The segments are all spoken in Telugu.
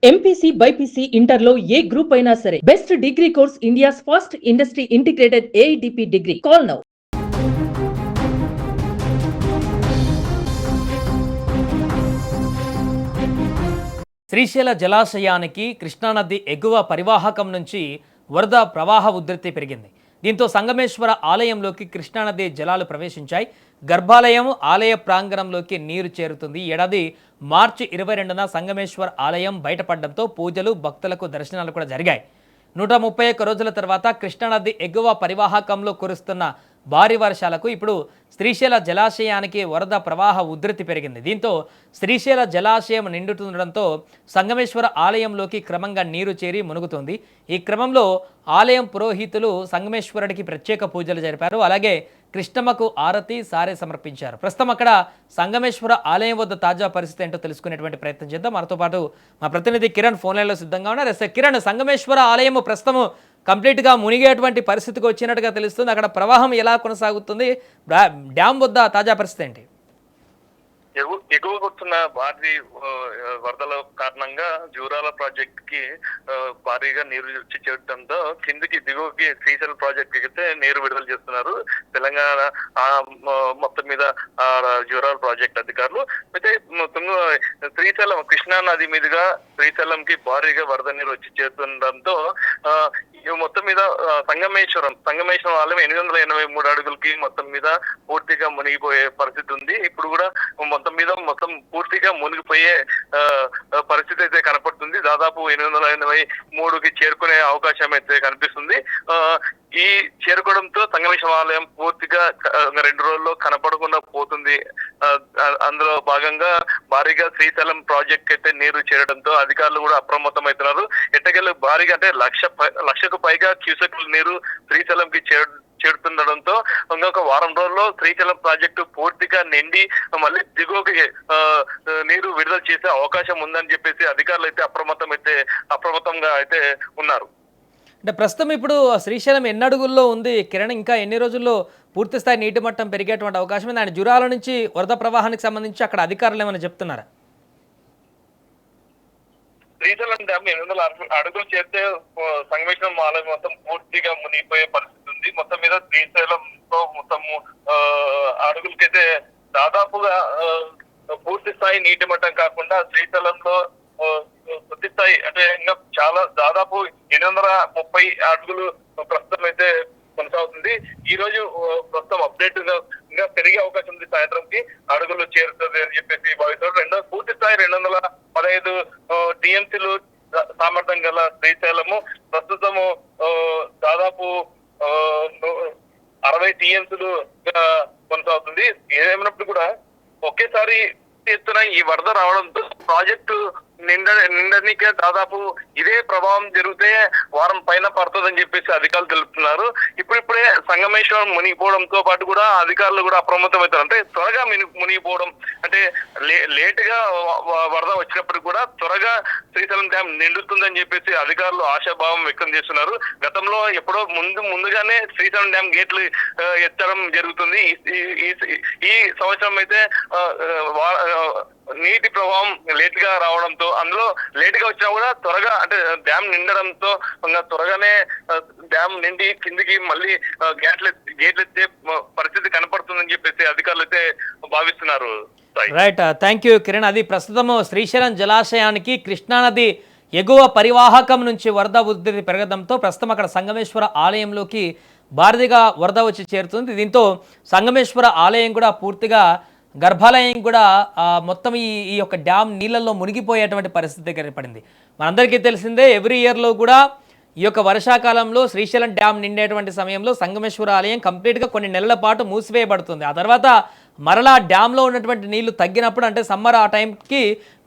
ఎంపీసీ బైపీసీ ఇంటర్లో ఏ గ్రూప్ అయినా సరే best degree course India's first industry integrated AIDP degree. Call now. శ్రీశైల జలాశయానికి కృష్ణానది ఎగువ పరివాహకం నుంచి వరద ప్రవాహ ఉధృతి పెరిగింది. దీంతో సంగమేశ్వర ఆలయంలోకి కృష్ణానది జలాలు ప్రవేశించాయి. గర్భాలయం ఆలయ ప్రాంగణంలోకి నీరు చేరుతుంది. ఏడాది మార్చి 22న సంగమేశ్వర ఆలయం బయటపడడంతో పూజలు భక్తులకు దర్శనాలు కూడా జరిగాయి. 131 రోజుల తర్వాత కృష్ణానది ఎగువ పరివాహకంలో కురుస్తున్న భారీ వర్షాలకు ఇప్పుడు శ్రీశైల జలాశయానికి వరద ప్రవాహ ఉధృతి పెరిగింది. దీంతో శ్రీశైల జలాశయం నిండుతుండడంతో సంగమేశ్వర ఆలయంలోకి క్రమంగా నీరు చేరి మునుగుతుంది. ఈ క్రమంలో ఆలయం పురోహితులు సంగమేశ్వరుడికి ప్రత్యేక పూజలు జరిపారు. అలాగే కృష్ణమ్మకు ఆరతి సారే సమర్పించారు. ప్రస్తుతం అక్కడ సంగమేశ్వర ఆలయం వద్ద తాజా పరిస్థితి ఏంటో తెలుసుకునేటువంటి ప్రయత్నం చేద్దాం. మనతో పాటు మా ప్రతినిధి కిరణ్ ఫోన్ లైన్లో సిద్ధంగా ఉన్నారు. కిరణ్, సంగమేశ్వర ఆలయం ప్రస్తుతం కంప్లీట్గా మునిగేటువంటి పరిస్థితికి వచ్చినట్టుగా తెలుస్తుంది. అక్కడ ప్రవాహం ఎలా కొనసాగుతుంది? డ్యామ్ వద్ద తాజా పరిస్థితి ఏంటి? ఎగువ వస్తున్న భారీ వరదల కారణంగా జూరాల ప్రాజెక్ట్ కి భారీగా నీరు వచ్చి చేరడంతో కిందికి దిగువకి శ్రీశైలం ప్రాజెక్ట్ కి అయితే నీరు విడుదల చేస్తున్నారు తెలంగాణ మొత్తం మీద జూరాల ప్రాజెక్ట్ అధికారులు. అయితే శ్రీశైలం కృష్ణా నది మీదుగా శ్రీశైలం కి భారీగా వరద నీరు వచ్చి చేరుతుండడంతో మొత్తం మీద సంగమేశ్వరం ఆలయం 883 అడుగులకి మొత్తం మీద పూర్తిగా మునిగిపోయే పరిస్థితి ఉంది. ఇప్పుడు కూడా మొత్తం పూర్తిగా మునిగిపోయే పరిస్థితి అయితే కనపడుతుంది. దాదాపు 883కి చేరుకునే అవకాశం అయితే కనిపిస్తుంది. ఈ చేరుకోవడంతో సంగమేశ్వర ఆలయం పూర్తిగా 2 రోజుల్లో కనపడకుండా పోతుంది. అందులో భాగంగా భారీగా శ్రీశైలం ప్రాజెక్ట్ అయితే నీరు చేరడంతో అధికారులు కూడా అప్రమత్తం అవుతున్నారు. ఎట్టకెళ్ళి భారీగా అంటే లక్షకు పైగా క్యూసెక్ల నీరు శ్రీశైలం కి చేరుతుండడంతో ఇంకొక వారం రోజుల్లో శ్రీశైలం ప్రాజెక్టు పూర్తిగా నిండి మళ్ళీ దిగువకి నీరు విడుదల చేసే అవకాశం ఉందని చెప్పేసి అధికారులు అయితే అప్రమత్తంగా అయితే ఉన్నారు. అంటే ప్రస్తుతం ఇప్పుడు శ్రీశైలం ఎన్ని అడుగుల్లో ఉంది కిరణ్? ఇంకా ఎన్ని రోజుల్లో పూర్తి స్థాయి నీటి మట్టం పెరిగేటువంటి అవకాశం ఉంది? ఆయన జురాల నుంచి వరద ప్రవాహానికి సంబంధించి అక్కడ అధికారులు ఏమైనా చెప్తున్నారా? శ్రీశైలం డ్యామ్ 800 అడుగులు చేస్తే సంగమేశ్వరం ఆలయం మొత్తం పూర్తిగా మునిగిపోయే పరిస్థితి ఉంది. మొత్తం మీద శ్రీశైలంతో మొత్తం అడుగులకైతే దాదాపుగా పూర్తి స్థాయి నీటి మట్టం కాకుండా శ్రీశైలంలో పూర్తి స్థాయి అంటే ఇంకా చాలా దాదాపు 830 అడుగులు ప్రస్తుతం అయితే కొనసాగుతుంది. ఈ రోజు ప్రస్తుతం అప్డేట్ ఇంకా పెరిగే అవకాశం ఉంది. సాయంత్రంకి అడుగులు చేరుతుంది అని చెప్పేసి భావిస్తారు. పూర్తి స్థాయి 215 టీఎంసీలు సామర్థ్యం గల శ్రీశైలము ప్రస్తుతము దాదాపు 60 టీఎంసీలు కొనసాగుతుంది. ఏదేమైనప్పుడు కూడా ఒకేసారి ఎత్తున ఈ వరద రావడంతో ప్రాజెక్టు నిండనికే దాదాపు ఇదే ప్రభావం జరిగితే వారం పైన పడుతుందని చెప్పేసి అధికారులు తెలుపుతున్నారు. ఇప్పుడిప్పుడే సంగమేశ్వరం మునిగిపోవడంతో పాటు కూడా అధికారులు కూడా అప్రమత్తం అవుతారు. అంటే త్వరగా మునిగిపోవడం అంటే లేటుగా వరద వచ్చినప్పుడు కూడా త్వరగా శ్రీశైలం డ్యామ్ నిండుతుందని చెప్పేసి అధికారులు ఆశాభావం వ్యక్తం చేస్తున్నారు. గతంలో ఎప్పుడో ముందుగానే శ్రీశైలం డ్యామ్ గేట్లు ఎత్తడం జరుగుతుంది. ఈ సంవత్సరం అయితే నీటి ప్రభావం లేట్ గా రావడంతో అందులో లేట్ గా వచ్చినా కూడా త్వరగా అంటే డ్యామ్ నిండడంతో త్వరగానే డ్యామ్ నిండి కిందికి మళ్ళీ గేట్లు ఎత్తే పరిస్థితి కనపడుతుందని చెప్పేసి అధికారులు అయితే భావిస్తున్నారు. Right, thank you Kiran. అది ప్రస్తుతం శ్రీశైలం జలాశయానికి కృష్ణానది ఎగువ పరివాహకం నుంచి వరద ఉధృతి పెరగడంతో ప్రస్తుతం అక్కడ సంగమేశ్వర ఆలయంలోకి భారీగా వరద వచ్చి చేరుతుంది. దీంతో సంగమేశ్వర ఆలయం కూడా పూర్తిగా గర్భాలయం కూడా మొత్తం ఈ యొక్క డ్యామ్ నీళ్ళల్లో మునిగిపోయేటువంటి పరిస్థితి ఏర్పడింది. మనందరికీ తెలిసిందే, ఎవ్రీ ఇయర్లో కూడా ఈ యొక్క వర్షాకాలంలో శ్రీశైలం డ్యామ్ నిండేటువంటి సమయంలో సంగమేశ్వర ఆలయం కంప్లీట్గా కొన్ని నెలల పాటు మూసివేయబడుతుంది. ఆ తర్వాత మరలా డ్యామ్లో ఉన్నటువంటి నీళ్లు తగ్గినప్పుడు అంటే సమ్మర్ ఆ టైంకి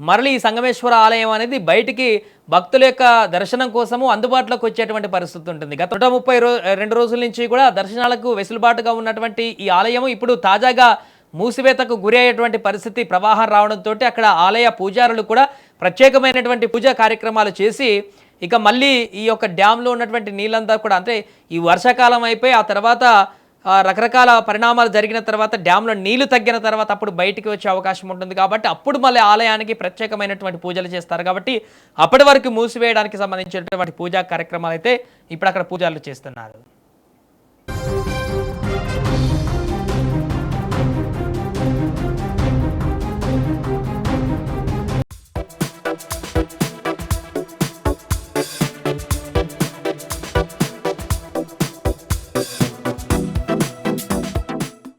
మరలి ఈ సంగమేశ్వర ఆలయం అనేది బయటికి భక్తుల యొక్క దర్శనం కోసము అందుబాటులోకి వచ్చేటువంటి పరిస్థితి ఉంటుంది. గత 132 రోజుల నుంచి కూడా దర్శనాలకు వెసులుబాటుగా ఉన్నటువంటి ఈ ఆలయం ఇప్పుడు తాజాగా మూసివేతకు గురి అయ్యేటువంటి పరిస్థితి ప్రవాహం రావడంతో అక్కడ ఆలయ పూజారులు కూడా ప్రత్యేకమైనటువంటి పూజా కార్యక్రమాలు చేసి ఇక మళ్ళీ ఈ యొక్క డ్యాంలో ఉన్నటువంటి నీళ్ళంతా కూడా అంటే ఈ వర్షాకాలం అయిపోయి ఆ తర్వాత రకరకాల పరిణామాలు జరిగిన తర్వాత డ్యాంలో నీళ్లు తగ్గిన తర్వాత అప్పుడు బయటికి వచ్చే అవకాశం ఉంటుంది కాబట్టి అప్పుడు మళ్ళీ ఆలయానికి ప్రత్యేకమైనటువంటి పూజలు చేస్తారు కాబట్టి అప్పటి వరకు మూసివేయడానికి సంబంధించినటువంటి పూజా కార్యక్రమాలు అయితే ఇప్పుడు అక్కడ పూజలు చేస్తున్నారు.